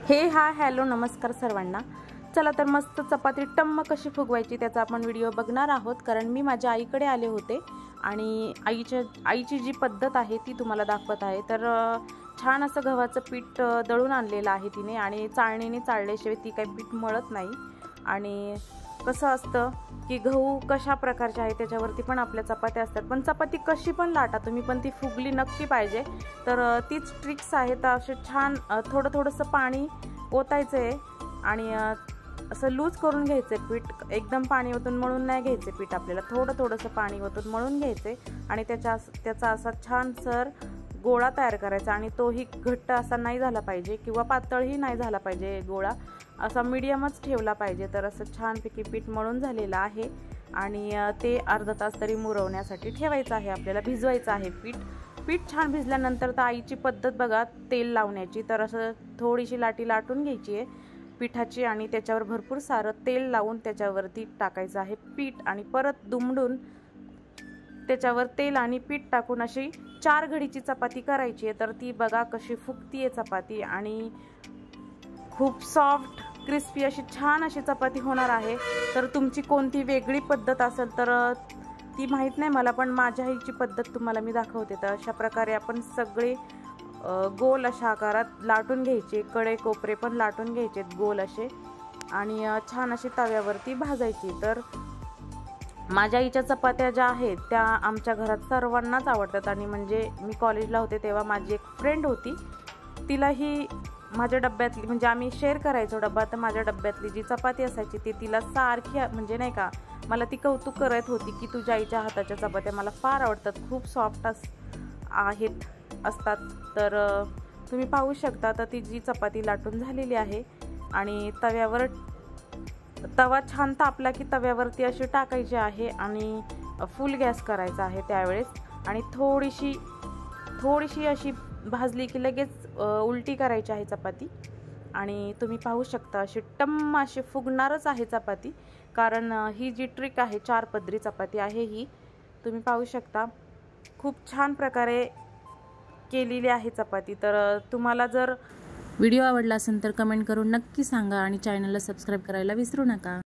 Hi hello नमस्कार सर्वांना। चला तर मस्त चपाती टम्म कशी फुगवायची त्याचा आपण व्हिडिओ बघणार आहोत। कारण मी माझ्या आईकडे आले होते आणि आईची जी पद्धत आहे ती तुम्हाला दाखवत आहे। तर छान असं गव्हाचं पीठ दळून आणलेलं आहे तिने आणि चाळणीने चाळल्याशिवाय ती काही पीठ मळत नाही। आणि कसं असतं की गहू कशा प्रकारचे आहे त्याच्यावरती पण आपल्या चपात्या असतात, पण चपाती कशी पण लाटा तुम्ही, पण ती फुगली नक्की पाहिजे। तर तीच ट्रिक्स आहे। तर असे छान थोडंसं पाणी ओतायचं आहे आणि असं लूज करून घ्यायचं पीठ। एकदम पाणी ओतून मळून नाही घ्यायचं पीठ, आपल्याला थोडंसं पाणी ओतून मळून घ्यायचे आणि त्याचा असा छान सर गोळा तयार करायचा। आणि तोही घट्ट असा नाही झाला पाहिजे किंवा पातळही नाही झाला पाहिजे, गोळा असा मीडियमच ठेवला पाहिजे। तर असं छानपैकी पीठ मळून झालेलं आहे आणि ते अर्धा तास तरी मुरवण्यासाठी ठेवायचं आहे, आपल्याला भिजवायचं आहे पीठ छान भिजल्यानंतर तर आईची पद्धत बघा तेल लावण्याची। तर असं थोडीशी लाटी लाटून घ्यायची आहे पिठाची आणि त्याच्यावर भरपूर सारं तेल लावून त्याच्यावरती टाकायचं आहे पीठ आणि परत दुमडून त्याच्यावर तेल आणि पीठ टाकून अशी 4 घडीची चपाती करायची आहे। तर ती बघा कशी फुगतीये चपाती आणि खूप सॉफ्ट क्रिस्पी अशी छान अशी चपाती होणार आहे। तर तुमची कोणती वेगळी पद्धत असेल तर ती माहीत नाही मला, पण माझ्या आईची पद्धत तुम्हाला मी दाखवते। तर अशा प्रकारे आपण सगळे गोल अशा आकारात लाटून घ्यायचे, कडे कोपरे पण लाटून घ्यायचे गोल असे आणि छान अशी तव्यावरती भाजायची। तर माझ्या आईच्या चपात्या ज्या आहेत त्या आमच्या घरात सर्वांनाच आवडतात। आणि म्हणजे मी कॉलेजला होते तेव्हा माझी एक फ्रेंड होती, तिलाही माझ्या डब्यातली, म्हणजे आम्ही शेअर करायचो डब्बा, तर माझ्या डब्यातली जी चपाती असायची ती तिला सारखी म्हणजे नाही का मला ती कौतुक करत होती की तुझ्या आईच्या हाताच्या चपात्या मला फार आवडतात, खूप सॉफ्ट असतात। तर तुम्ही पाहू शकता तर ती जी चपाती लाटून झालेली आहे आणि तवा छान तापला की तव्यावरती अशी टाकायची आहे आणि फुल गॅस करायचा आहे त्यावेळेस। आणि थोडीशी अशी भाजली की लगेच उलटी करायची आहे चपाती आणि तुम्ही पाहू शकता अशी टम्म अशी फुगणारच आहे चपाती। कारण ही जी ट्रिक आहे 4 पदरी चपाती आहे ही, तुम्ही पाहू शकता खूप छान प्रकारे केलेली आहे चपाती। तर तुम्हाला जर व्हिडिओ आवडला असेल तर कमेंट करून नक्की सांगा आणि चॅनलला सबस्क्राईब करायला विसरू नका।